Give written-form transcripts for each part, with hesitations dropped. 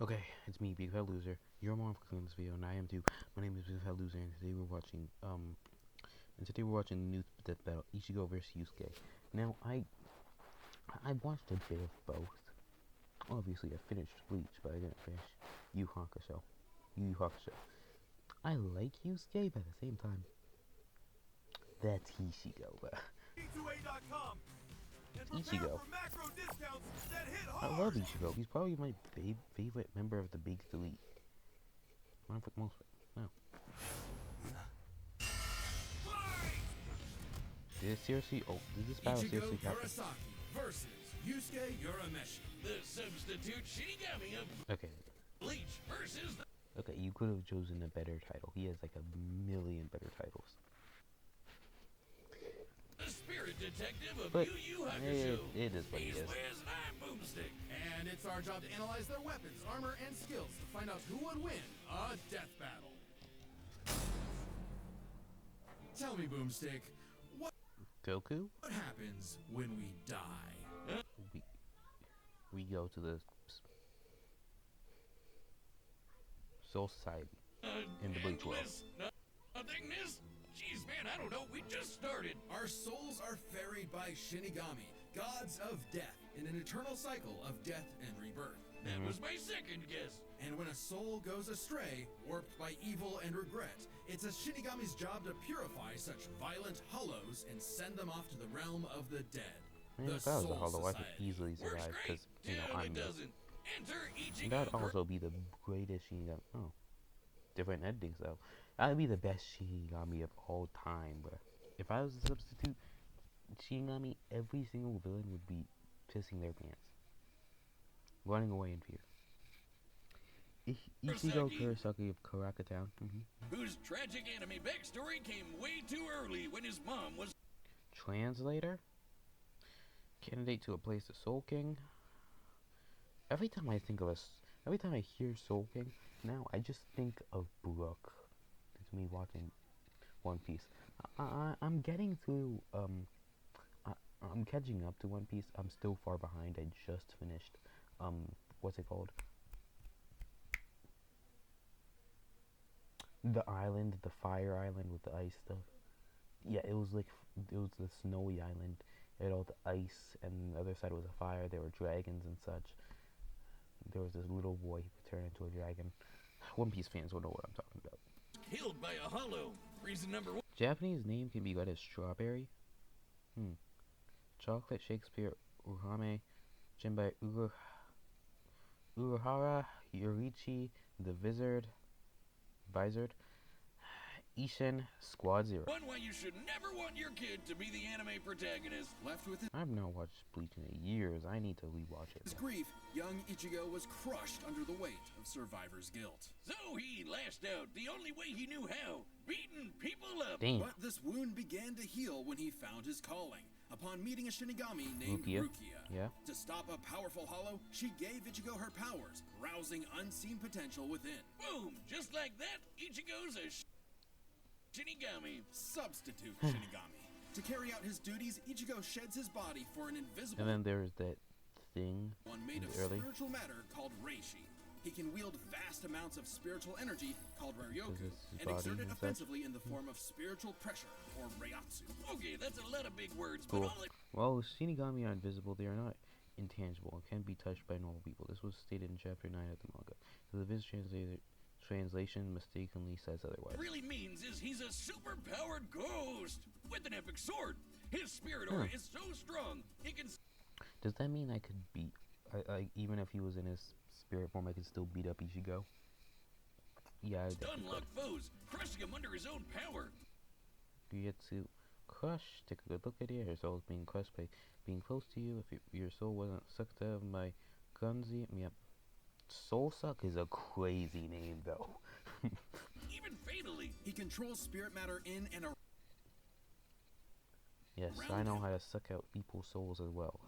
Okay, it's me, BigFatL0ser. You're more in this video, and I am too. My name is BigFatL0ser, and today we're watching the new death battle, Ichigo versus Yusuke. Now, I watched a bit of both. Obviously, I finished Bleach, but I didn't finish Yu Hakusho. I like Yusuke, but at the same time, that's Ichigo. But Ichigo. I love Ichigo. He's probably my favorite member of the Big Three. One of most. No. Did this battle seriously happen? Versus Yusuke Urameshi, the substitute Shinigami of Okay. Bleach versus the Okay, you could have chosen a better title. He has like a million better titles. spirit detective of But Yu Hakusho. it is what it He's is. Liz and I'm Boomstick. And it's our job to analyze their weapons, armor, and skills to find out who would win a death battle. Tell me, Boomstick, what happens when we die? We go to the Soul Society in the Bleach world. Nothingness? Jeez, man, I don't know. We just started. Our souls are ferried by Shinigami, gods of death, in an eternal cycle of death and rebirth. That was my second guess. And when a soul goes astray, warped by evil and regret, it's a Shinigami's job to purify such violent hollows and send them off to the realm of the dead. I mean, if that was a hollow, I could easily survive because, you know, I'm and that'd also be the greatest Shinigami. Oh, different endings though. That'd be the best Shinigami of all time, but if I was a substitute Shinigami, every single villain would be pissing their pants, running away in fear. Ichigo Kurosaki of Karaka Town, whose tragic anime backstory came way too early when his mom was translator, candidate to a place of Soul King. Every time I hear Soul King, now I just think of Brook. It's me watching One Piece. I'm getting through. I'm catching up to One Piece. I'm still far behind. I just finished. What's it called? The island, the fire island with the ice stuff. Yeah, it was the snowy island. It had all the ice, and the other side was a fire. There were dragons and such. There was this little boy who turned into a dragon. One Piece fans will know what I'm talking about. Killed by a hollow. Reason number one. Japanese name can be read as strawberry. Chocolate Shakespeare Urahame. Jinbai Uruhara Yurichi the Vizard. Ishin Squad Zero. One why you should never want your kid to be the anime protagonist. Left with I've not watched Bleach in years. I need to rewatch it. His grief, young Ichigo was crushed under the weight of survivor's guilt. So he lashed out the only way he knew how, beating people up. Damn. But this wound began to heal when he found his calling. Upon meeting a Shinigami named Rukia. Yeah. To stop a powerful hollow, she gave Ichigo her powers, rousing unseen potential within. Boom! Just like that, Ichigo's a Shinigami. Substitute Shinigami. To carry out his duties, Ichigo sheds his body for an invisible And then there's that thing one made of spiritual matter called Reishi. He can wield vast amounts of spiritual energy called Ryoku and exert it offensively in the form of spiritual pressure or Reiatsu. Okay, that's a lot of big words, cool. but Well, Shinigami are invisible. They are not intangible and can be touched by normal people. This was stated in chapter 9 of the manga. The Viz translation mistakenly says otherwise. What it really means is he's a super-powered ghost with an epic sword. His spirit aura is so strong, he can... Does that mean I could beat... even if he was in his spirit form, I could still beat up Ichigo? Yeah, I unlock foes, crushing him under his own power. You get to crush. Take a good look at it. Your soul is being crushed by being close to you. If your soul wasn't sucked out of my Gunzi... Yep. Soul Suck is a crazy name, though. Even fatally. He controls spirit matter in and around. Yes, I know how to suck out people's souls as well.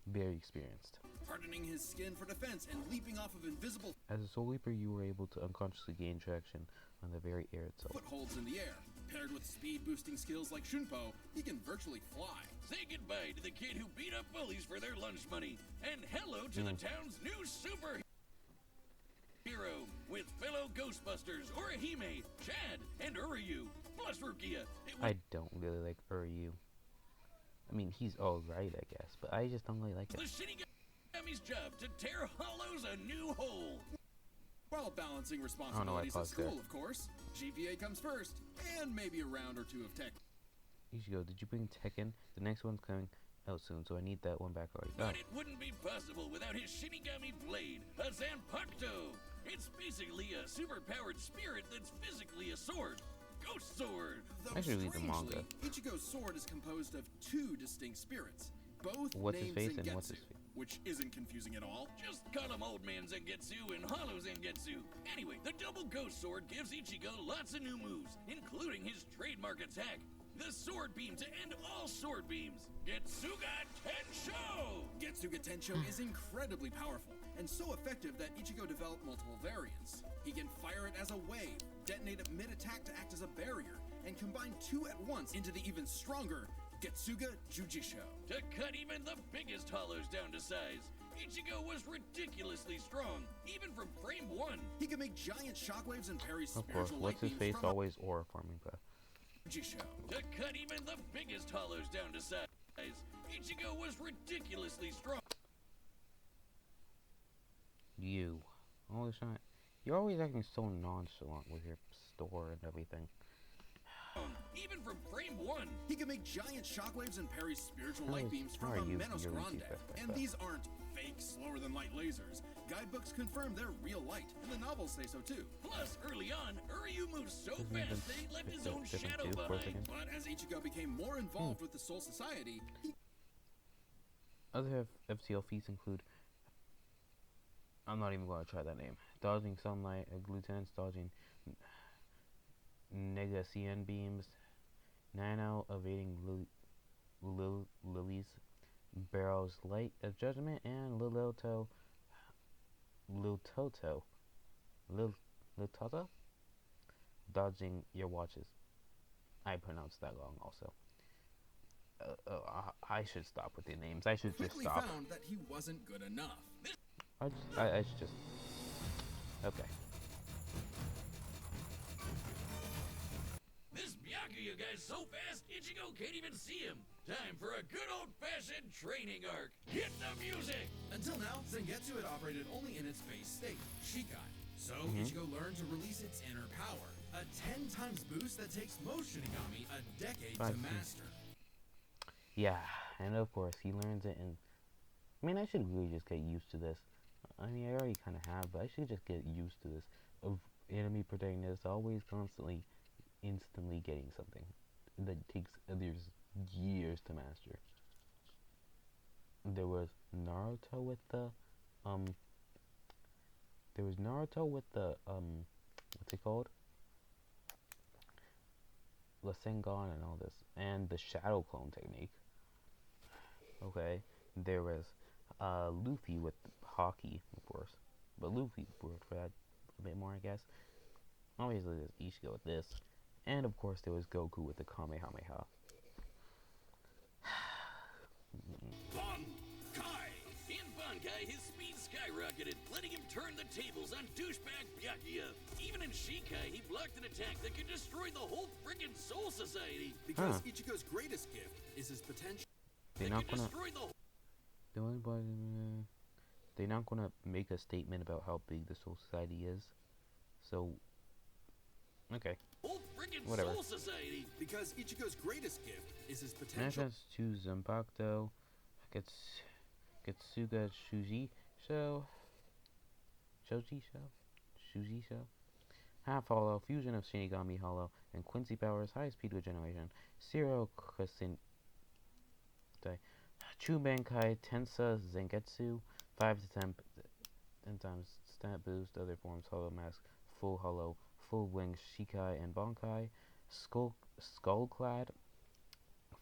Very experienced. Hardening his skin for defense and leaping off of invisible As a Soul Leaper, you were able to unconsciously gain traction on the very air itself. footholds in the air. Paired with speed-boosting skills like Shunpo, he can virtually fly. Say goodbye to the kid who beat up bullies for their lunch money. And hello to the town's new super... hero with fellow Ghostbusters Orihime, Chad, and Uryu, plus Rukia. I don't really like Uryu. I mean, he's alright, I guess, but I just don't really like it. The Shinigami's job to tear hollows a new hole. While balancing responsibilities at school, there. of course. GPA comes first, and maybe a round or two of tech. Ichigo, did you bring Tekken? The next one's coming out soon, so I need that one back already. But it wouldn't be possible without his Shinigami blade, a Zanpakuto. It's basically a superpowered spirit that's physically a sword. Ghost sword. Though I should read the manga. Ichigo's sword is composed of two distinct spirits, both What's his named face Zangetsu, and what's his face? which isn't confusing at all. Just call him Old Man Zangetsu and Hollow Zangetsu. Anyway, the double ghost sword gives Ichigo lots of new moves, including his trademark attack, the sword beam to end all sword beams, Getsuga Tensho! Getsuga Tensho is incredibly powerful, and so effective that Ichigo developed multiple variants. He can fire it as a wave, detonate it mid-attack to act as a barrier, and combine two at once into the even stronger Getsuga Jujisho. To cut even the biggest hollows down to size, Ichigo was ridiculously strong, even from frame 1. He can make giant shockwaves and parry Of course, spiritual what's light his beams face from always aura forming, but Jujisho. To cut even the biggest hollows down to size, Ichigo was ridiculously strong. you. All the time. You're always acting so nonchalant with your store and everything. Even from frame 1. He can make giant shockwaves and parry spiritual How light is- beams how from are a you- Menos you're Grande. using stuff like And that? these aren't fake, slower-than-light lasers. Guidebooks confirm they're real light, and the novels say so too. Plus, early on, Uryu moved so Isn't fast this that he left his different own too, shadow for a behind. second? But as Ichigo became more involved with the Soul Society, he Other FCL feats include, I'm not even going to try that name, dodging sunlight, lieutenants dodging Negacian beams, Nano evading Lily's Barrow's light of judgment, and Liltoto dodging your watches. I pronounced that wrong also. I should stop with the names. I should just quickly stop. found that he wasn't good enough. I should just. Okay. This Byakuya guy's so fast, Ichigo can't even see him. Time for a good old-fashioned training arc. Hit the music! Until now, Zangetsu had operated only in its base state, Shikai. So Ichigo learned to release its inner power, a 10 times boost that takes most Shinigami a decade to master. Yeah, and of course he learns it in. I mean, I should really just get used to this. I mean, I already kind of have, but I should just get used to this of enemy protagonists always constantly, instantly getting something that takes others years to master. There was Naruto with the what's it called? Rasengan and all this, and the shadow clone technique. Okay, there was Luffy with hockey, of course, but Luffy worked for that a bit more, I guess. Obviously, there's Ichigo with this, and of course there was Goku with the Kamehameha. Bankai! In Bankai, his speed skyrocketed, letting him turn the tables on douchebag Byakuya. Even in Shikai, he blocked an attack that could destroy the whole friggin' Soul Society. Because Ichigo's greatest gift is his potential. They're That not could gonna. destroy the They're not gonna make a statement about how big the Soul Society is. So, okay. whole friggin' Whatever. Soul Society. Because Ichigo's greatest gift is his potential. Mentions to Zanpakuto, Getsuga Shuji Show, Half Hollow, Fusion of Shinigami Hollow, and Quincy Powers, High Speed Regeneration, Zero Crescent, Chubankai Tensa Zangetsu, 5 to 10 times stat boost, other forms, Hollow Mask, Full Hollow, Full Wing Shikai and Bankai, Skullclad,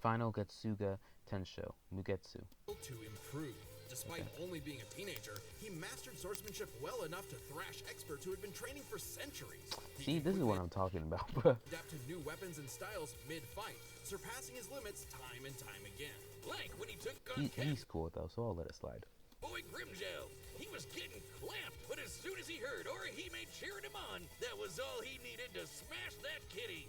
Final Getsuga Tensho, Mugetsu. To improve. Despite only being a teenager, he mastered swordsmanship well enough to thrash experts who had been training for centuries. He See, could this is what quickly I'm talking about, bro. adapt to new weapons and styles mid-fight, surpassing his limits time and time again. Like when he took on He's cool though, so I'll let it slide. Boy Grimjow. He was getting clamped, but as soon as he heard Orihime on, that was all he needed to smash that kitty.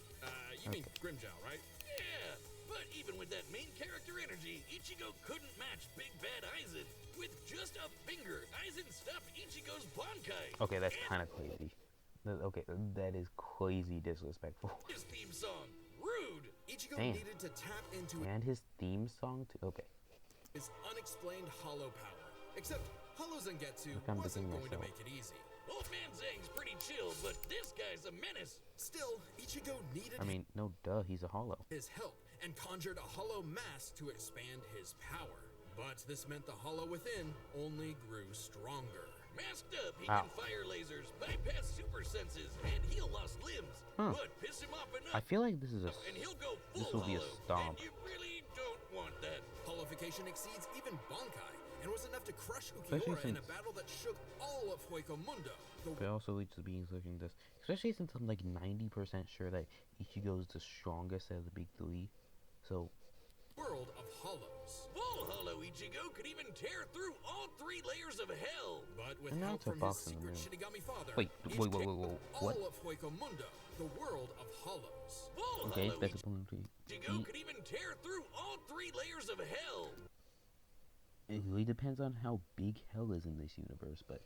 You mean Grimjow, right? Yeah, but even with that main character energy, Ichigo couldn't match Big Bad Aizen. With just a finger, Aizen stopped Ichigo's Bankai. Okay, that's kind of crazy. Okay, that is crazy disrespectful. His theme song, Rude. Ichigo Damn. needed to tap into And his theme song too. Okay. his unexplained hollow power. Except Hollow Zangetsu Look, I'm wasn't thinking going to myself. make it easy. Old Man Zang's pretty chill, but this guy's a menace. Still, Ichigo needed I mean, no duh, he's a hollow. his help and conjured a hollow mass to expand his power. But this meant the hollow within only grew stronger. Masked up, he Wow. can fire lasers, bypass super senses, and heal lost limbs. Huh. But piss him off I enough, feel like this is a. and he'll go This full will be a hollow. stomp. And you really don't want that. Hollowification exceeds even Bankai and was enough to crush Especially Ukiura in a since- battle that shook all of Hueco Mundo. The But also leads to being looking this, especially since I'm like 90% sure that Ichigo is the strongest out of the big three. So world of hollows. Full hollow Ichigo could even tear through all 3 layers of hell. But with And now help it's a from his box in the secret Shinigami father, wait, he's wait, kicked what? all of Hueco Mundo, the world of hollows. Full Okay, hollow that's a balloon tree. Ichigo could even tear through all 3 layers of hell. It really depends on how big hell is in this universe, but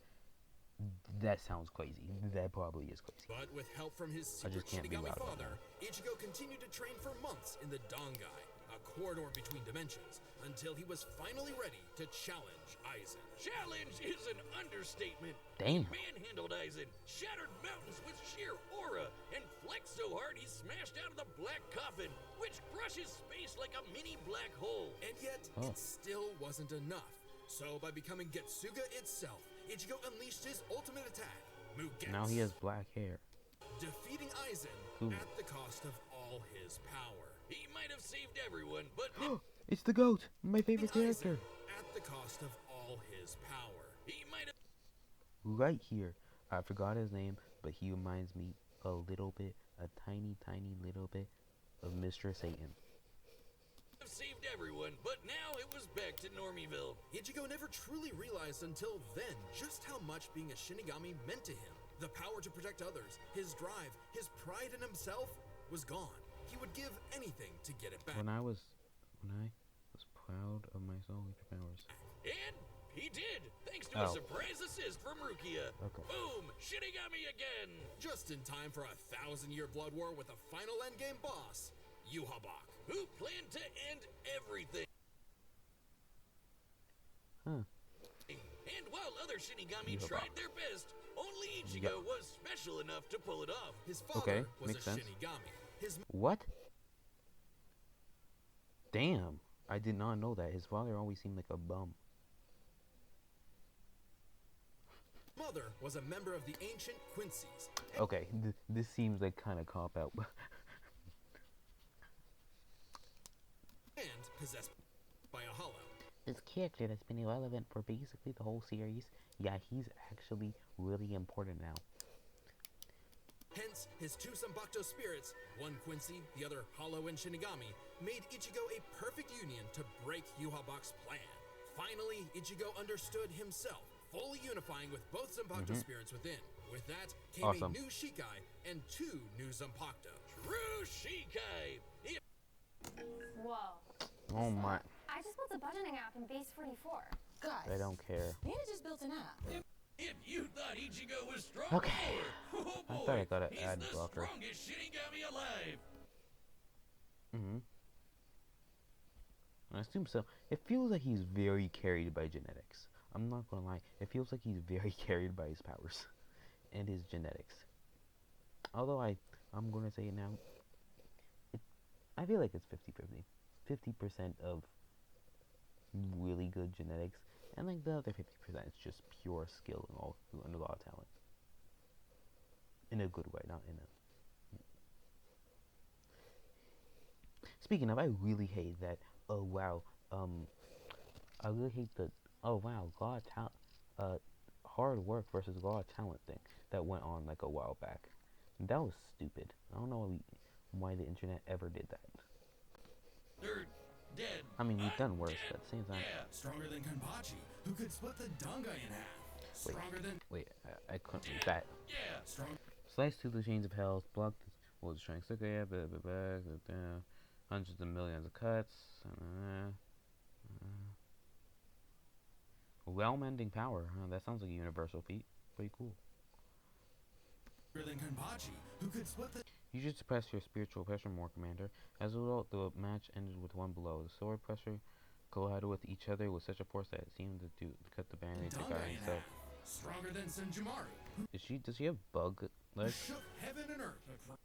that sounds crazy. That probably is crazy. But with help from his I secret just can't be Shinigami loud about father, Ichigo continued to train for months in the Dongai, a corridor between dimensions, until he was finally ready to challenge Aizen. Challenge is an understatement. Damn. He manhandled Aizen, shattered mountains with sheer aura, and flexed so hard he smashed out of the black coffin, which crushes space like a mini black hole. And yet, Oh. it still wasn't enough. So by becoming Getsuga itself, Ichigo unleashed his ultimate attack, Mugetsu. Now he has black hair. Defeating Aizen Ooh. at the cost of all his power. He might have saved everyone, but It's the goat, my favorite Aizen character. at the cost of all his power. he might have Right here, I forgot his name, but he reminds me a little bit, a tiny, tiny little bit of Mr. Satan. saved everyone, but now it was back to Normieville. Ichigo never truly realized until then just how much being a Shinigami meant to him. The power to protect others, his drive, his pride in himself was gone. He would give anything to get it back. When I was proud of my soul powers. And he did, thanks to Oh. a surprise assist from Rukia. Okay. Boom! Shinigami again! Just in time for a 1,000-year blood war with a final endgame boss, Yuhabak. Who planned to end everything. Huh. And while other Shinigami Yuhabak. tried their best, only Ichigo Yeah. was special enough to pull it off. His father Okay, was makes a sense. Shinigami. His What? Damn, I did not know that. His father always seemed like a bum. mother was a member of the ancient Quincy's. Okay, this seems like kind of cop out. And possessed by a hollow. This character that's been irrelevant for basically the whole series, yeah, he's actually really important now. Hence, his two Zanbakuto spirits, one Quincy, the other Hollow and Shinigami, made Ichigo a perfect union to break Yuhabak's plan. Finally, Ichigo understood himself, fully unifying with both Zanbakuto spirits within. With that came Awesome. a new Shikai and two new Zanbakuto. True Shikai! Whoa. Oh my, I just built a budgeting app in Base 44. Guys, I don't care. Nina just built an app. If you thought Ichigo was strong Okay. before, oh I boy, thought I got an he's ad the blocker. strongest Shinigami alive. I assume so. It feels like he's very carried by genetics. I'm not gonna lie, it feels like he's very carried by his powers and his genetics. Although I'm gonna say it now, I feel like it's 50-50. 50% of really good genetics, and like the other 50% is just pure skill and a lot of talent. In a good way, not in a... Speaking of, I really hate that, oh wow, I really hate the, oh wow, hard work versus raw talent thing that went on like a while back. That was stupid. I don't know why the internet ever did that. They're dead. I mean, we've done worse, Dead. but at the same time, Yeah. Stronger than Kanpachi, who could split the Dongai in half. Stronger than wait, I couldn't read that. Yeah. strong. Slice through the chains of hell, block the well destroying Yusuke, hundreds of millions of cuts. Realm-ending power. Huh? That sounds like a universal feat. Pretty cool. Than Kenpachi, who could split the You should suppress your spiritual pressure more, Commander. As a result, the match ended with one blow. The sword pressure collided with each other with such a force that it seemed to cut the barrier to Donga guard in himself. half. Stronger than Senjumaru, Does she have bug who legs? shook heaven and earth across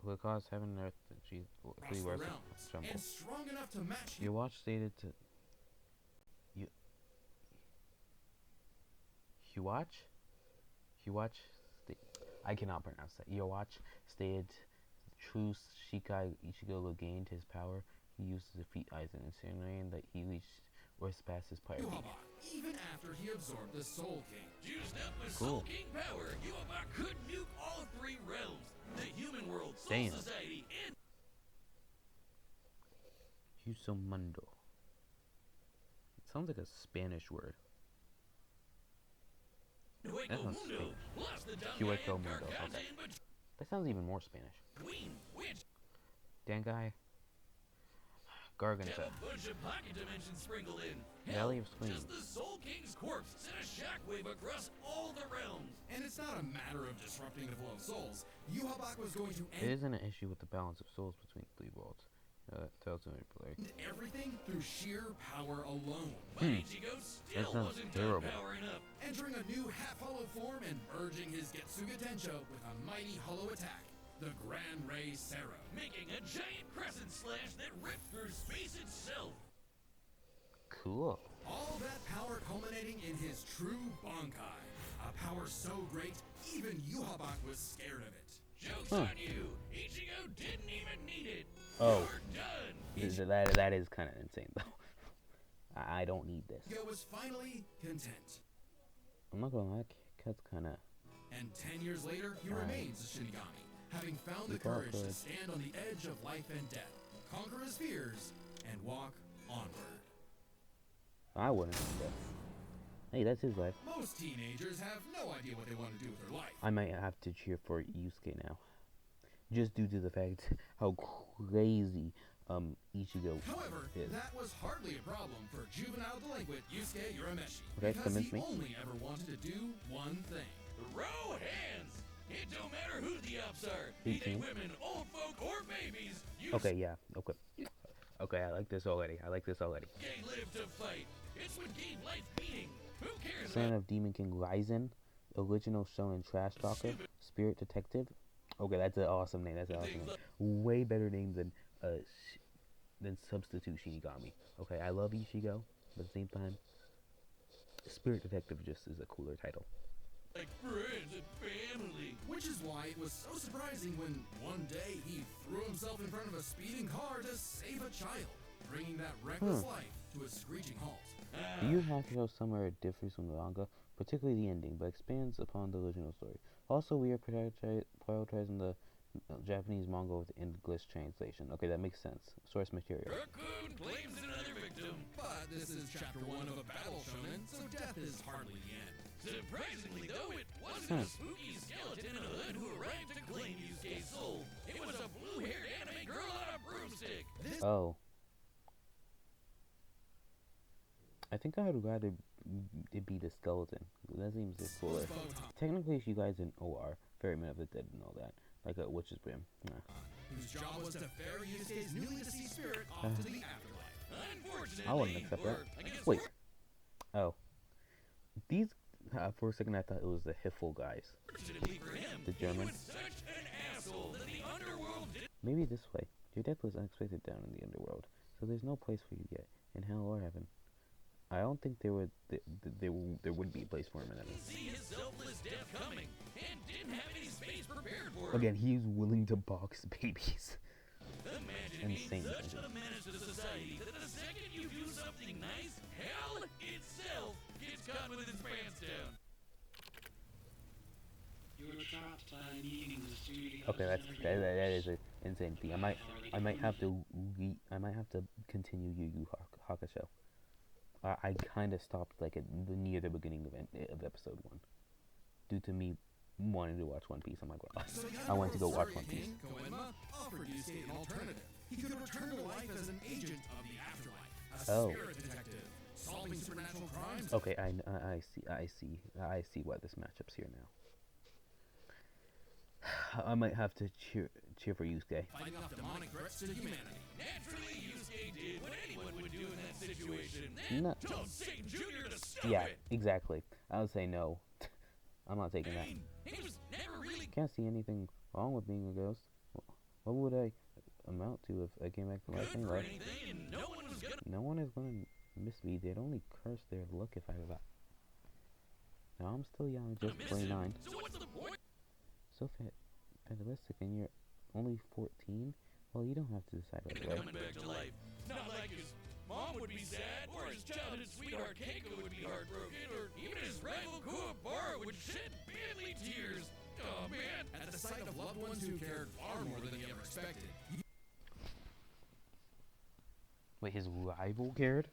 Will it cause heaven and earth that she flee the worse realms, tremble? and strong enough to match Your watch stated to you watch? I cannot pronounce that. Your watch stated true Shikai Ichigo gained his power. He used to defeat Aizen, insinuating that he reached or surpassed his prior feat. Yuhabak, even after he absorbed the Soul King. Used up with Cool. Soul King power, Yuhabak could nuke all three realms. The human world, Soul Damn. Society, and Husomundo. It sounds like a Spanish word. That sounds Mundo, Spanish. plus the Hueco Dunga Mundo, and okay. Carcasa in That sounds even more Spanish. between, which Dangai. have Garganta. a bunch of pocket dimensions sprinkled in. Valley Hell, of Spleen. just the Soul King's corpse sent a shockwave across all the realms. And it's not a matter of disrupting the flow of souls. Yuhabak was going to It end isn't an issue with the balance of souls between three worlds. Tells me everything through sheer power alone. But Ichigo still That sounds wasn't terrible. done powering up. Entering a new half-hollow form and merging his Getsuga Tensho with a mighty hollow attack, the Grand Ray Sero. Making a giant crescent slash that ripped through space itself. Cool. All that power culminating in his true Bankai. A power so great, even Yuhabak was scared of it. Joke's Huh. on you. Ichigo didn't even need it. Oh. You're done. That is kind of insane though. I don't need this. Ichigo was finally content. I'm not gonna lie, Cat's kind of. And 10 years later, he remains a Shinigami, having found the You thought courage to could. stand on the edge of life and death, conquer his fears, and walk onward. I wouldn't do that. Hey, that's his life. Most teenagers have no idea what they want to do with their life. I might have to cheer for Yusuke now, just due to the fact how crazy Ichigo However, is. that was hardly a problem for juvenile delinquent Yusuke Urameshi, Okay, because convince he me. only ever wanted to do one thing. Row hands. It don't matter who the ups are. 18. Be they women, old folk, or babies. Okay, yeah, okay. Okay, I like this already. Yusuke live to fight. It's what gave life meaning. Who cares Son about of Demon King Ryzen, original shonen trash talker, spirit detective. Okay, that's an awesome name. Way better name than substitute Shinigami. Okay, I love Ichigo, but at the same time, spirit detective just is a cooler title. like friends and family? Which is why it was so surprising when one day he threw himself in front of a speeding car to save a child, bringing that reckless life to a screeching halt. Do you Hakusho somewhere differs from the manga, particularly the ending, but expands upon the original story? Also, we are prioritizing the Japanese manga with English translation. Okay, that makes sense. Source material. Raccoon claims another victim. But this is chapter 1 of a battle shonen, so death is hardly the end. Surprisingly, though, it wasn't a spooky skeleton in a hood who arrived to claim Yusuke's soul. It was a blue-haired anime girl on a broomstick. Oh. I think I would rather it be the skeleton. That seems just cooler. Technically, she guys in OR, Ferryman of the Dead and all that. Like a witch's brim. Nah. Whose job was to ferry Yusuke's newly deceased spirit off to the afterlife. Unfortunately, I wouldn't accept that. or I guess Wait. Oh. These, for a second I thought it was the Hiffle guys. fortunately for him, The German. he was such an asshole that the underworld did Maybe this way. Your death was unexpected down in the underworld, so there's no place for you yet, in hell or heaven. I don't think there would be a place for him in heaven. see his selfless death coming and didn't have any space prepared for him. Again, he's willing to box babies. Imagine Insane. being such a menace to society that the second you do something nice, hell itself gets caught with its pants down. You were trapped by an eating disease. Okay, that is an insane thing. I might have to continue Yu Yu Hakusho. I kind of stopped like near the beginning of episode 1, due to me wanting to watch One Piece. I'm like, well, So I went to go watch One Surrey Piece. King Koenma offered Yusuke an alternative. He could return to life as an agent of the afterlife, a Oh. spirit detective, solving supernatural crimes. Okay, I see why this matchup's here now. I might have to cheer for Yusuke. Fighting off demonic threats to humanity. Naturally, Yusuke did what anyone would do in that situation. No. Told Satan Jr. to stop Yeah, it. exactly. I would say no. I'm not taking I that. mean, he was never really Can't see anything wrong with being a ghost. What would I amount to if I came back to good life for anyway? anything, and no one was gonna. No one is gonna miss me. They'd only curse their luck if I was. Now I'm still young, just miss him. 29. So what's the point? So fatalistic, and you're only 14. Well, you don't have to decide right away. Coming back to life. Not like his mom would be sad, or his childhood sweetheart Keiko would be heartbroken, or even his rival Kuwabara would shed badly tears. Oh man. At the sight of loved ones who cared far more than he ever expected, Wait, his rival cared?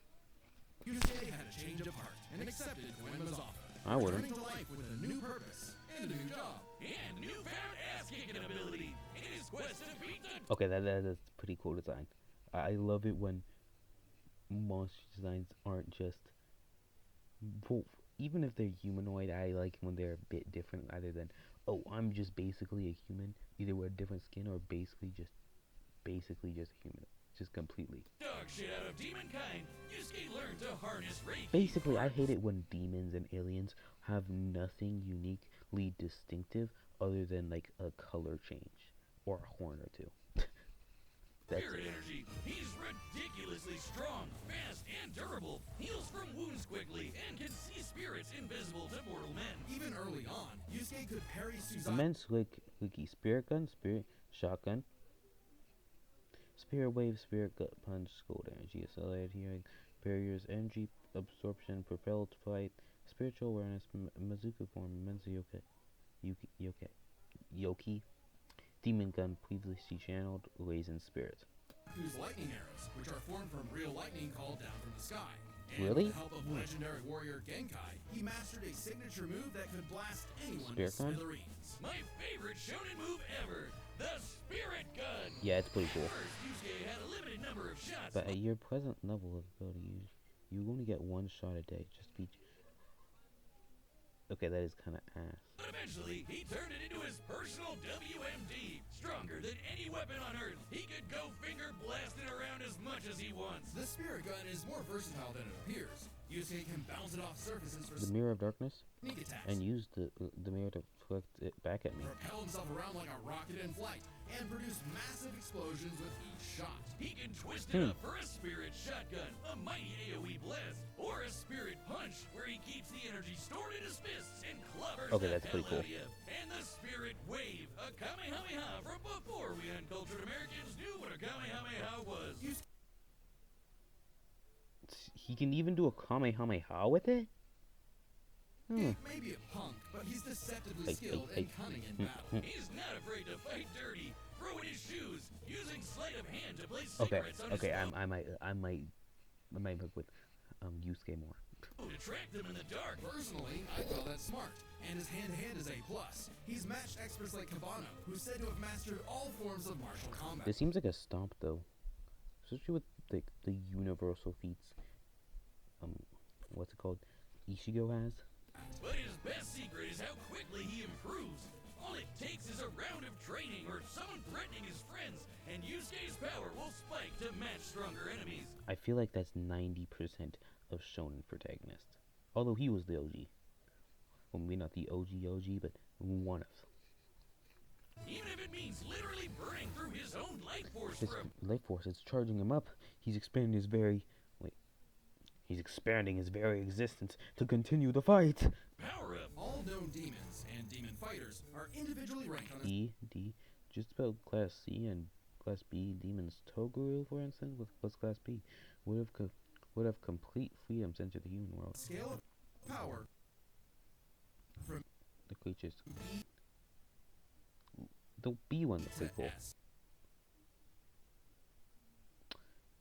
Yusuke had a change of heart and accepted Koenma's offer. I wouldn't. Returning to life with a new purpose and a new job. And newfound ass-kicking ability in his quest to beat the Okay, that's pretty cool design. I love it when monster designs aren't just. Well, even if they're humanoid, I like when they're a bit different. Other than, oh, I'm just basically a human, either with a different skin or basically just a human, just completely. dog shit out of demon kind. Yusuke learned to harness Reiki. Basically, I hate it when demons and aliens have nothing uniquely distinctive other than like a color change or a horn or two. That's Spirit it. energy. He's ridiculously strong, fast, and durable. Heals from wounds quickly and can see spirits invisible to mortal men. Even early on, Yusuke could parry Suzaki. Immense Wiki Spirit Gun, Spirit Shotgun, Spirit Wave, Spirit Gut Punch, Gold Energy, Accelerated Hearing, Barriers, Energy Absorption, Propelled Flight, Spiritual Awareness, Mazuka Form, Immense Yoki, Demon Gun, previously channeled, Raisin Spirit. Whose lightning arrows, which are formed from real lightning called down from the sky. And Really? with the help of legendary warrior Genkai, he mastered a signature move that could blast anyone Spirit to gun? smithereens. My favorite shonen move ever, the Spirit Gun. Yeah, it's pretty cool. First, Yusuke had a limited number of shots. But at your present level of ability, you only get one shot a day. Just be. Okay, that is kind of ass. But eventually, he turned it into his personal WMD. Stronger than any weapon on Earth. He could go finger blasting around as much as he wants. The spirit gun is more versatile than it appears. Yusuke can bounce it off surfaces for The Mirror of Darkness, sneak attacks, and use the mirror to reflect it back at me. propel himself around like a rocket in flight, and produce massive explosions with each shot. He can twist it up for a spirit shotgun, a mighty AoE blast, or a spirit punch where he keeps the energy stored in his fists and clobbers Okay, the that's pretty hell cool. out of you. And the spirit wave, a Kamehameha from before we uncultured Americans knew what a Kamehameha was. He can even do a Kamehameha with it? Hmm. He may be a punk, but he's deceptively Hey, skilled hey, and cunning in battle. He's not afraid to fight dirty, throwing his shoes, using sleight of hand to place Okay, secrets on okay, his I might look with Yusuke more. foe to track them in the dark. Personally, I call that smart, and his hand-to-hand is A+. He's matched experts like Cabano, who's said to have mastered all forms of martial combat. This seems like a stomp though, especially with the universal feats. What's it called? Ichigo has. But his best secret is how quickly he improves. All it takes is a round of training or someone threatening his friends, and Yusuke's power will spike to match stronger enemies. I feel like that's 90% of shonen protagonists. Although he was the OG. Well, maybe not the OG, but one of. Even if it means literally burning through his own life force His from life force is charging him up. He's expanding his very existence to continue the fight. power up. All known demons and demon fighters are individually ranked on the D, just about Class C and Class B demons. Toguro, for instance, what's Class B, would have complete freedom sent to the human world. scale of power from The creatures, E the B one is to pretty cool. S.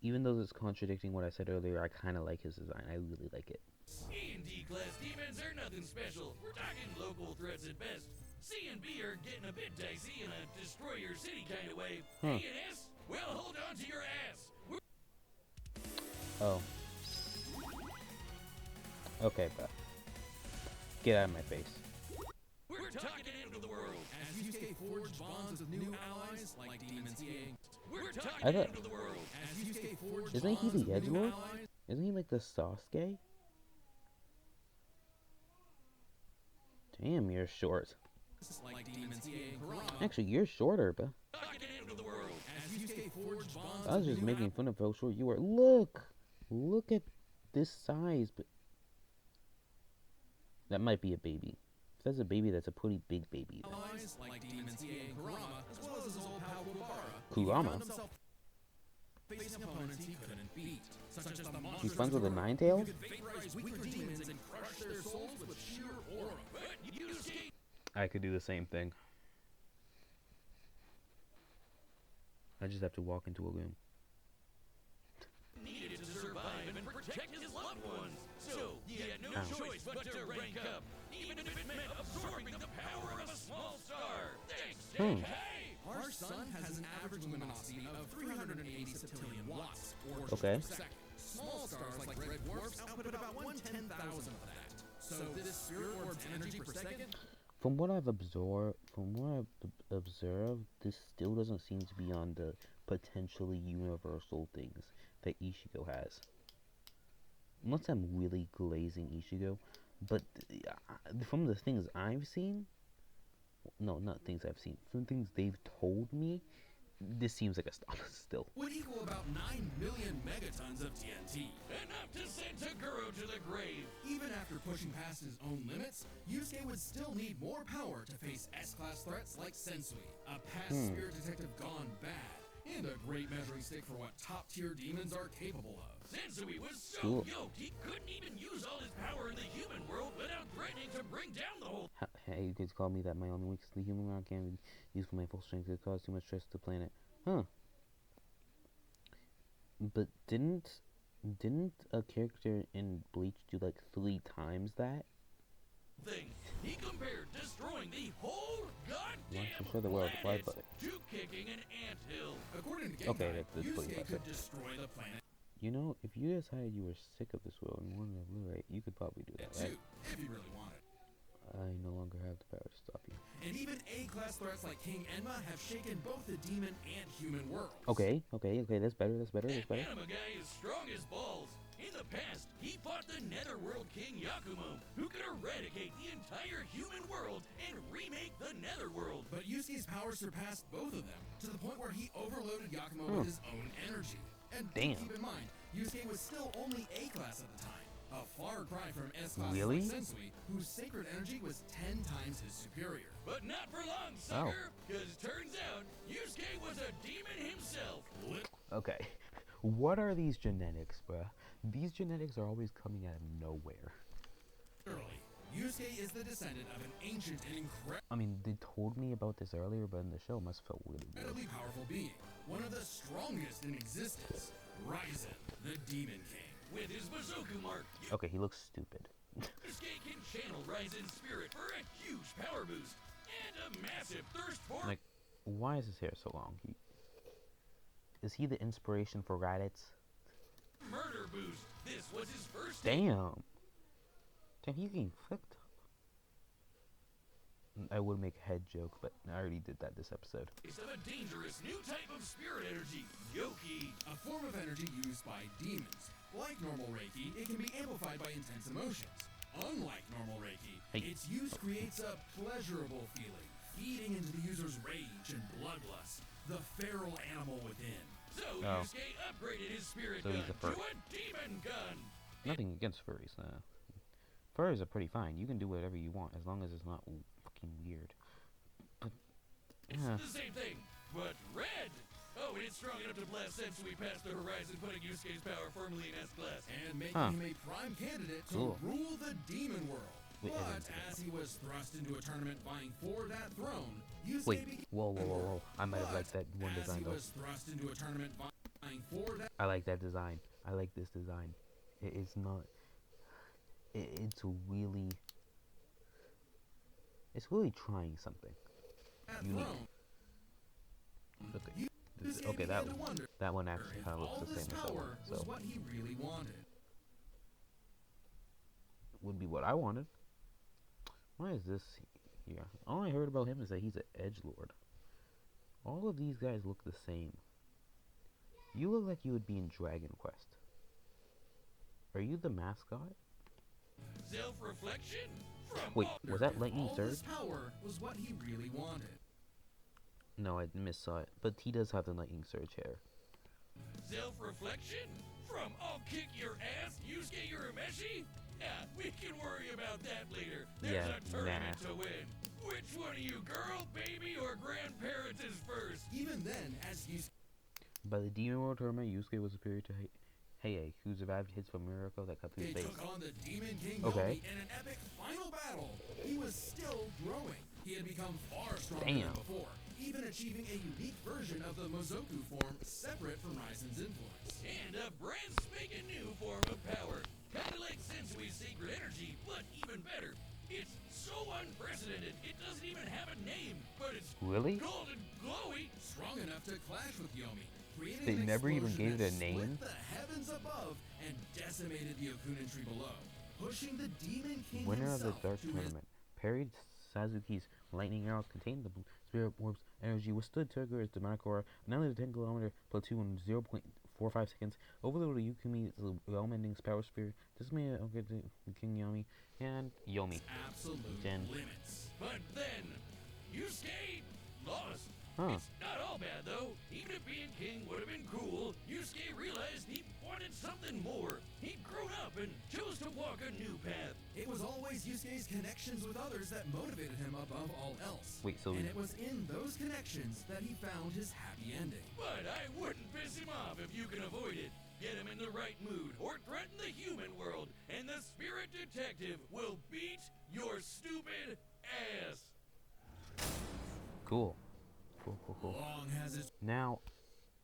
Even though it's contradicting what I said earlier, I kind of like his design. I really like it. E and D class demons are nothing special. We're talking local threats at best. C and B are getting a bit dicey in a destroy your city kind of way. Huh. A and S, well, hold on to your ass. Oh. Okay, bro. Get out of my face. We're talking into the world. As Yusuke forged bonds with new allies like demons, We're I talking thought- into the world. as Yusuke forged Isn't he bonds the with new Edgelord? allies Isn't he like the Sasuke? Damn, you're short. like demons, Kurama. Actually, you're shorter, bro. Talking into the world. As Yusuke forged bonds I was with just new making fun of how short you were. Look at this size. But that might be a baby. If that's a baby, that's a pretty big baby. Then. allies like demons, Kurama, as well as his old pal Kuwabara. Kurama? He found himself facing opponents he couldn't beat, such as the He's monsters friends of with the Torah, Nine-Tails? who could vaporize weaker demons and crush their souls with sheer aura. But Yusuke I could do the same thing. I just have to walk into a room. needed to survive and protect his loved ones. So he had no Ow. choice but to rank up, even if it meant absorbing the power of a small star. Thanks, Hmm. Hey! Our sun has an average luminosity of 380 septillion watts, or joules Okay. per second. Small stars like red dwarfs output about 1/10,000 of that. So this spirit orb's energy per second From what I've observed, this still doesn't seem to be on the potentially universal things that Ichigo has. Unless I'm really glazing Ichigo, but from the things I've seen, no, not things I've seen, from things they've told me, this seems like a stop still. would equal about 9 million megatons of TNT. Enough to send Taguro to the grave. Even after pushing past his own limits, Yusuke would still need more power to face S-class threats like Sensui, a past spirit detective gone bad, and a great measuring stick for what top-tier demons are capable of. Sensui was so Cool. yoked he couldn't even use all his power in the human world without threatening to bring down the whole. Hey, you could call me that. My only weakness is the human world can't be used for my full strength. It cause too much stress to the planet. Huh. But didn't a character in Bleach do like 3 times that? Thing. He compared destroying the whole goddamn to show the world why, planet but to kicking an anthill. According to Okay, Genkai, that's pretty Yusuke impressive. could destroy the planet You know, if you decided you were sick of this world and wanted to liberate, you could probably do that, right? too, if you really wanted. I no longer have the power to stop you. And even A-class threats like King Enma have shaken both the demon and human worlds. Okay, that's better. That anima guy is strong as balls. In the past, he fought the Netherworld King Yakumo, who could eradicate the entire human world and remake the Netherworld. But Yusuke's power surpassed both of them, to the point where he overloaded Yakumo with his own energy. And Damn. keep in mind, Yusuke was still only A-class at the time, a far cry from S-class Really? like Sensui, whose sacred energy was 10 times his superior. But not for long, sucker, because turns out Yusuke was a demon himself. Okay, what are these genetics, bruh? These genetics are always coming out of nowhere. Literally, Yusuke is the descendant of an ancient and I mean, they told me about this earlier, but in the show, it must feel really weird. incredibly powerful being, one of the strongest in existence, Ryzen, the Demon King. With his Bazooka mark, Okay, he looks stupid. Yusuke can channel Raizen's spirit for a huge power boost and a massive thirst for Like, why is his hair so long? Is he the inspiration for Raditz? murder boost. This was his first Damn, he's getting flipped up. I would make a head joke, but I already did that this episode. taste of a dangerous new type of spirit energy, Yoki. A form of energy used by demons. Like normal Reiki, it can be amplified by intense emotions. Unlike normal Reiki, Hey. its use creates a pleasurable feeling, feeding into the user's rage and bloodlust, the feral animal within. So Oh. Yusuke upgraded his spirit So gun he's a to fur- a demon gun. Nothing against furries. Furries are pretty fine. You can do whatever you want as long as it's not fucking weird. But It's yeah, the same thing, but red. Oh, and it's strong enough to blast Sensui past the horizon, putting Yusuke's power firmly in S-class. And making Huh. him a prime candidate to Cool. rule the demon world. Wait, I But didn't see as he was thrust into a tournament vying for that throne, Yusuke wait. became Whoa. I might have But liked that one as design he though. was thrust into a tournament vying for that I like that design. I like this design. It's not. It's really. It's really trying something unique. Throne. Okay, Yusuke okay, began to wonder that one actually if kind of all looks the this same as that one. power So was what he really wanted. would be what I wanted. Why is this here? All I heard about him is that he's an edgelord. All of these guys look the same. You look like you would be in Dragon Quest. Are you the mascot? Self-reflection from Wait, was that If Lightning all Surge? this power was what he really wanted. No, I missaw it. But he does have the Lightning Surge hair. Self-reflection from I'll kick your ass, Yusuke Urameshi? Yeah, we can worry about that later. There's Yeah, a tournament to win. Which one of you, girl, baby, or grandparents is first? Even then, as Yusuke By the Demon World Tournament, Yusuke was superior to Heie, who survived hits from Miracle that cut through space. took on the Demon King Okay. Yomi in an epic final battle, he was still growing. He had become far stronger Damn. than before, even achieving a unique version of the Mozoku form separate from Raizen's influence. And a brand spanking new form of power. Kinda like Sensui's sacred energy, but even better. It's so unprecedented, it doesn't even have a name, but it's Really? golden glowy. Strong enough to clash with Yomi, creating They an never even explosion gave it a that name? split the heavens above and decimated the Okunin tree below, pushing the Demon King Winner of the himself Dark to his Tournament. Parried Sasuke's lightning arrows, contained the Spirit Orb's energy, withstood Togura's demonic aura, annihilated a 10-kilometer plateau in 0.45 seconds, overloaded Yukumi's realm-ending power sphere, decimated King Yomi, and Yomi. absolute Jen. limits. But then, Yusuke lost. Huh. It's not all bad though. Even if being king would have been cool, Yusuke realized he wanted something more. He'd grown up and chose to walk a new path. It was always Yusuke's connections with others that motivated him above all else. Wait, so and it was in those connections that he found his happy ending. But I wouldn't piss him off if you can avoid it. Get him in the right mood, or threaten the human world, and the spirit detective will beat your stupid ass. cool. Cool. Long has his Now,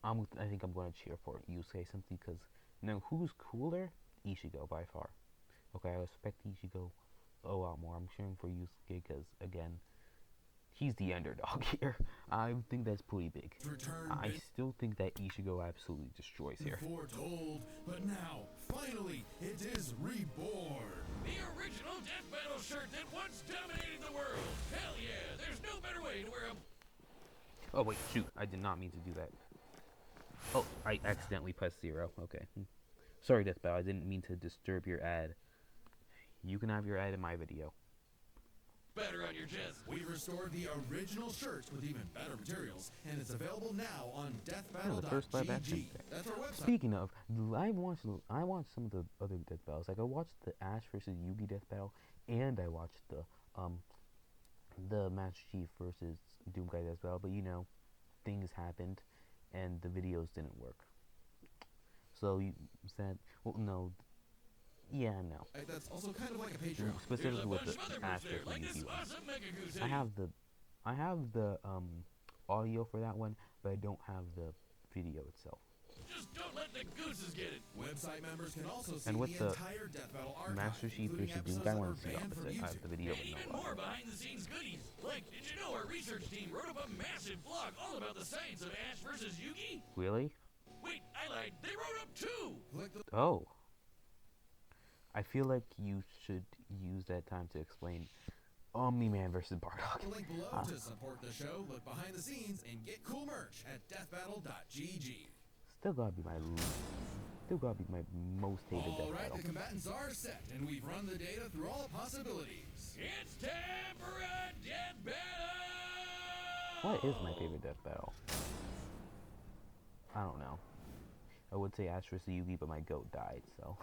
I think I'm going to cheer for Yusuke simply because, now, who's cooler? Ichigo, by far. Okay, I respect Ichigo a lot more. I'm cheering for Yusuke because, again, he's the underdog here. I think that's pretty big. return I still think that Ichigo absolutely destroys here. foretold, but now, finally, it is reborn. The original Death Battle shirt that once dominated the world. Hell yeah, there's no better way to wear a Oh, wait, shoot. I did not mean to do that. Oh, I accidentally pressed 0. Okay. Sorry, Death Battle. I didn't mean to disturb your ad. You can have your ad in my video. batter on your chest. We restored the original shirts with even better materials, and it's available now on the first live action deathbattle.gg. thing. That's our website. Speaking of, I watched some of the other Death Battles. Like, I watched the Ash versus Yugi Death Battle, and I watched the Master Chief versus Doomguy Death Battle. But, you know, things happened, and the videos didn't work. So, you said, well, no. Yeah, no. That's also kind of like a Patreon. Specifically with There's the a bunch of Ash others there, versus like this Yugi one. awesome Mega Goose I hoodie. have the audio for that one, but I don't have the video itself. Just don't let the gooses get it. Website members can also see And with the the entire Death Battle archive, Master Chief including versus episodes Doomguy, I that want were to see banned from opposite. I have YouTube. the video, And but even no more audio. behind-the-scenes goodies. Like, did you know our research team wrote up a massive blog all about the science of Ash versus Yugi? Really? Wait, I lied. They wrote up 2. Click the Oh. I feel like you should use that time to explain Omni-Man versus Bardock. link below to support the show, look behind the scenes, and get cool merch at deathbattle.gg. Still gotta be my most hated Death All right, Battle. the combatants are set, and we've run the data through all possibilities. It's time for a death battle! What is my favorite Death Battle? I don't know. I would say Ash versus Yugi, but my goat died, so.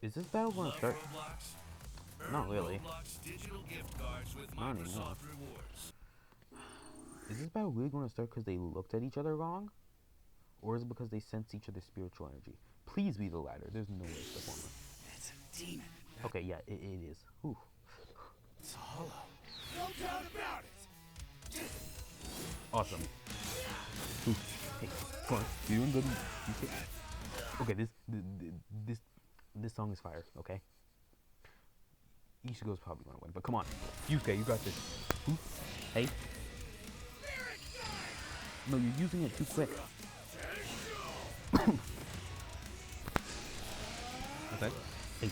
Is this battle gonna start? Not really. Not anymore. Is this battle really gonna start because they looked at each other wrong? Or is it because they sense each other's spiritual energy? Please be the latter. There's no way it's the former. It's a demon. Okay, yeah, it is. Whew. It's hollow. No doubt about it. Awesome. Ooh, hey, come on. You doing good? Okay, this This song is fire, okay? Ichigo's probably gonna win, but come on. Yusuke, you got this. Ooh. Hey. No, you're using it too quick. Okay. Hey.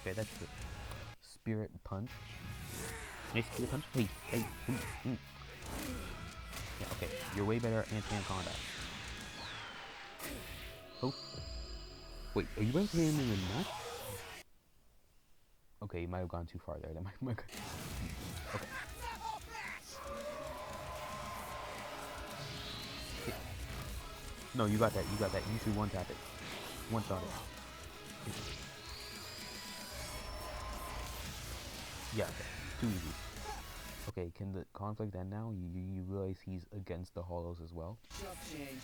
Okay, that's the spirit punch. Nice spirit punch. Hey, hey. Yeah, okay. You're way better at hand-to-hand combat. Oh. Wait, are you about to hit him in the nuts? Okay, you might have gone too far there. That might okay. No, you got that. You got that. You should one-tap it. One-shot it. Yeah, okay. Too easy. Okay, can the conflict end now? You realize he's against the Hollows as well? Change.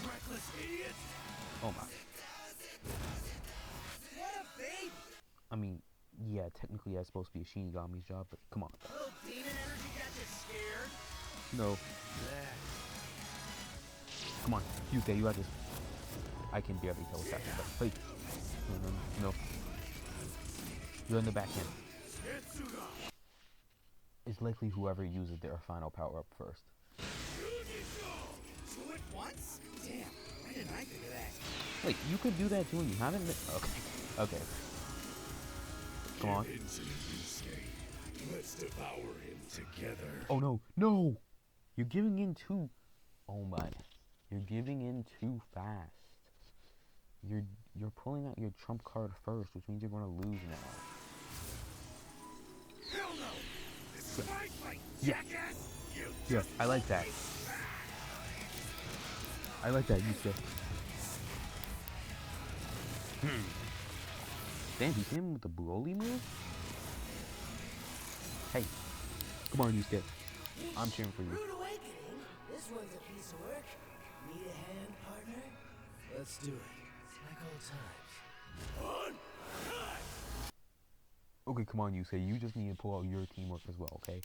Reckless idiot! Oh my. What a baby! I mean, yeah, technically that's supposed to be a Shinigami's job, but come on. Little demon energy got you scared? No. Come on, Yusuke, you got this. I can barely tell what's happening, but hey. No. You're in the backhand. It's likely whoever uses their final power up first. Two at once? Damn, why didn't I think of that? Wait, you could do that too and you haven't? Okay. Come on. Let's devour him together. Oh no, no! You're giving in too. Oh my. You're giving in too fast. You're pulling out your trump card first, which means you're gonna lose now. Hell no! This is my fight, Yeah. jackass! Yeah, I like that. I like that, Yusuke. Damn, he hit him with the Broly move? Hey, come on, Yusuke. I'm cheering for you. Rude awakening. This one's a piece of work. Need a hand, partner? Let's do it. It's like old times. Okay, come on, Yusuke. You just need to pull out your teamwork as well, okay?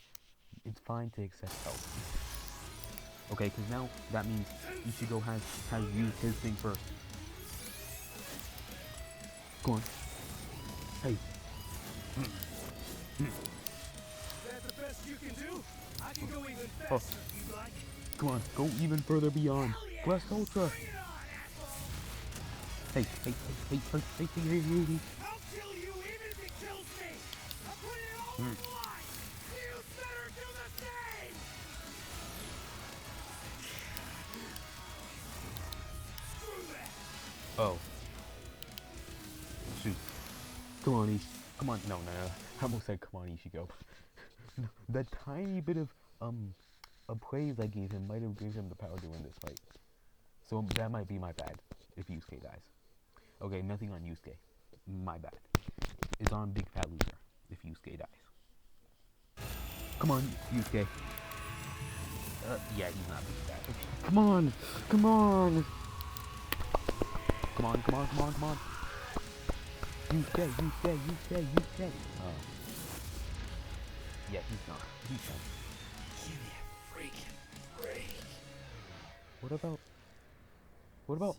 It's fine to accept help. Okay, because now that means Ichigo has used his thing first. Go on. Hey. Is that the best you can do? I can go even Oh. faster if you like. Come on, go even further beyond. BigFatL0ser. Hey. I'll kill you even if it kills me! I'll put it all on the line! You better do the same! Screw that! Oh. Shoot. Come on, Come on. No. I almost said come on, Ichigo. No, that tiny bit of praise I gave him might have given him the power to win this fight. So that might be my bad if Yusuke dies. Okay, nothing on Yusuke. My bad. It's on BigFatL0ser if Yusuke dies. Come on, Yusuke. Yeah, he's not being bad. Come on! Come on! Yusuke. Oh. Yeah, he's not. He's not. Give me a freaking break. What about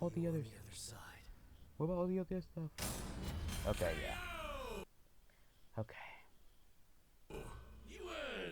all the others? The other side. What about all the other stuff? Okay, yeah. Okay. You,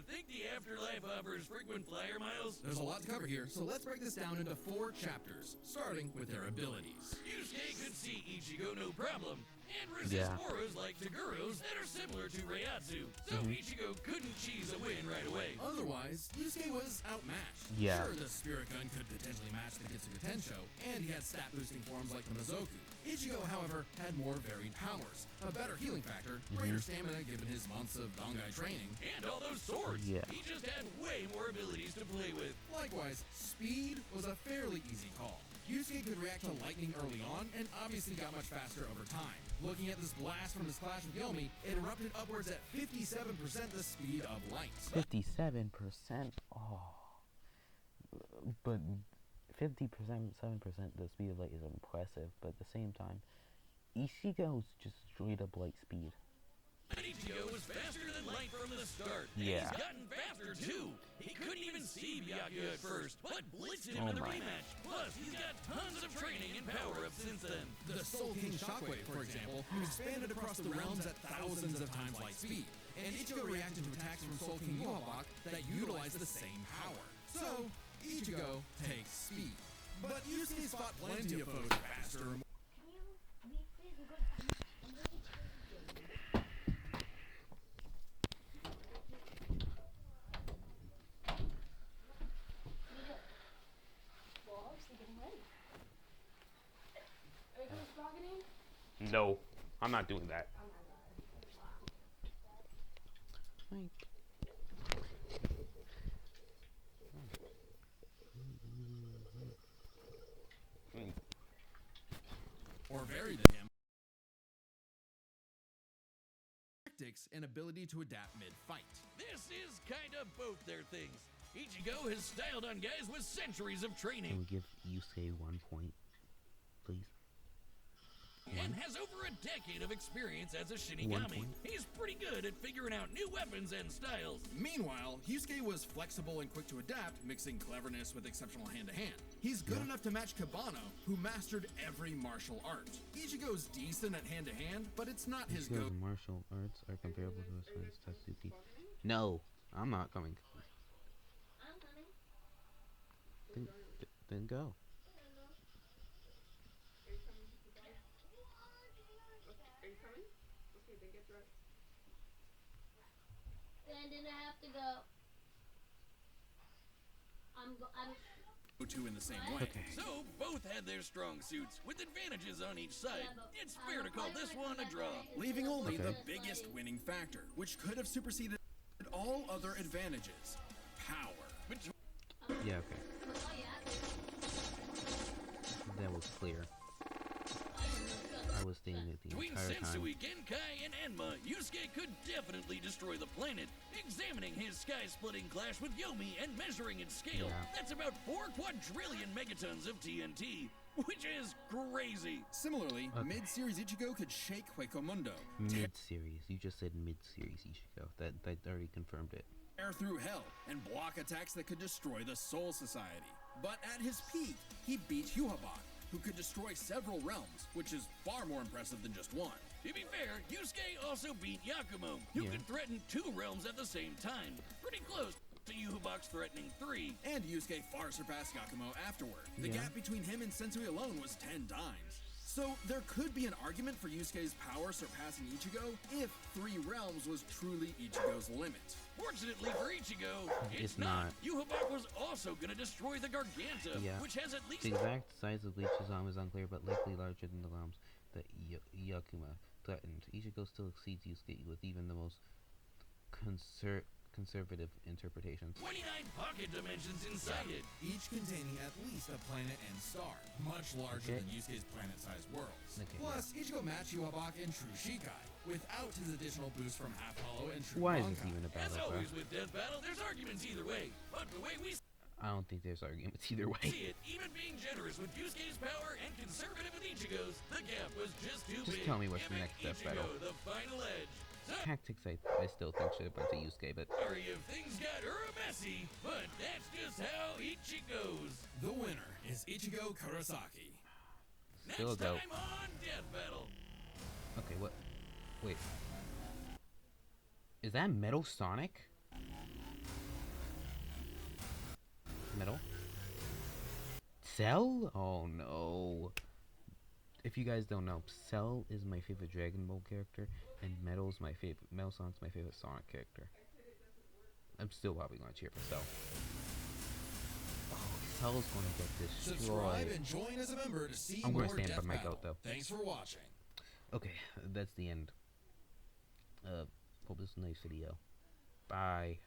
think the afterlife offers frequent flyer miles? There's a lot to cover here, so let's break this down into 4 chapters, starting with their abilities. Yusuke could see Ichigo no problem, and resist auras like Taguro's that are similar to Reiatsu, so Ichigo couldn't cheese a win right away. Otherwise, Yusuke was outmatched. Yeah. Sure, the Spirit Gun could potentially match the Kitsuga Tensho, and he had stat-boosting forms like the Mizoku. Ichigo, however, had more varied powers, a better healing factor, greater stamina given his months of Dongai training, And all those swords. Yeah. He just had way more abilities to play with. likewise, speed was a fairly easy call. Yusuke could react to lightning early on, and obviously got much faster over time. Looking at this blast from his clash with Yomi, it erupted upwards at 57% the speed of light. 57%. Oh. But 50%, 7% the speed of light is impressive, but at the same time, Ichigo's just straight up light speed. And he Ichigo was faster than light from the start. Yeah. And he's gotten faster too. He couldn't even see Byakuya at first, but blitzed him Oh in the my. rematch. Plus, he's got tons of training and power-ups since then. The Soul King Shockwave, for example, expanded across the realms at thousands of times light speed, and Ichigo reacted to attacks from Soul King Yuhabak that utilized the same power. So, Ichigo takes speed. But Yusuke's fought plenty of foes faster or more. No, I'm not doing that. Or varied in him. Tactics and ability to adapt mid-fight. This is kind of both their things. Ichigo has styled on guys with centuries of Can training we give Yusuke 1 point, please? and has over a decade of experience as a 1 Shinigami. point. He's pretty good at figuring out new weapons and styles. Meanwhile, Yusuke was flexible and quick to adapt, mixing cleverness with exceptional hand-to-hand. He's good enough to match Kabano, who mastered every martial art. Ichigo's decent at hand-to-hand, but it's not his go. Ichigo's martial arts are comparable to his friend's Tatsuki. No, I'm not coming. I'm coming. Then go. Are you coming? Okay, then get dressed. Then did I have to go? I'm Two in the same way. Okay. So both had their strong suits with advantages on each side. It's fair to call this one a draw. Leaving only Okay. the biggest winning factor, which could have superseded all other advantages: power. Between Yeah, okay. That was clear. I was thinking it the entire time. Sensui, Genkai, and Enma, Yusuke could definitely destroy the planet. Examining his sky-splitting clash with Yomi and measuring its scale, Yeah. that's about 4 quadrillion megatons of TNT, which is crazy. Similarly, Okay. mid-series Ichigo could shake Huecomundo, Mid-series. You just said mid-series, Ichigo. That already confirmed it. tear through hell, and block attacks that could destroy the Soul Society. But at his peak, he beat Yuhabak, who could destroy several realms, which is far more impressive than just one. To be fair, Yusuke also beat Yakumo, who Yeah. could threaten 2 realms at the same time. Pretty close to Yuhabak's threatening 3. And Yusuke far surpassed Yakumo afterward. The Yeah. gap between him and Sensui alone was 10 times. So there could be an argument for Yusuke's power surpassing Ichigo if 3 realms was truly Ichigo's limit. Fortunately for Ichigo, it's It's not. Yuhabak was also gonna destroy the Garganta, Yeah. which has at least The exact size of Bleach's arm is unclear, but likely larger than the realms that Yakuma threatened. Ichigo still exceeds Yusuke with even the most conservative interpretations. 29 pocket dimensions inside it. Each containing at least a planet and star, much larger Okay. than Yusuke's planet-sized worlds. Okay, Plus, Ichigo matched Yuhabak in True Shikai, without his additional boost from Half Hollow and True Why is Bankai. this even a As battle, bro? always with Death Battle, there's arguments either way. But the way we I don't think there's arguments either way. see it, even being generous with Yusuke's power and conservative with Ichigo's, the gap was just too big. tell me what's the Epic next Death Ichigo, Battle. the final edge. Tactics I still think should have went to Yusuke, but Sorry if things got messy, but that's just how Ichi goes. The winner is Ichigo Kurosaki. still a Next goat. time on Death Battle. Okay, what? Wait. Is that Metal Sonic? Metal? Cell? Oh no. If you guys don't know, Cell is my favorite Dragon Ball character, and Metal Sonic's my favorite Sonic character. I'm still probably gonna cheer for Cell. Oh, Cell's gonna get Subscribe destroyed. and join as a member to see I'm more gonna stand Death by my Battle. goat, though. Thanks for watching. Okay, that's the end. Hope this is a nice video. Bye.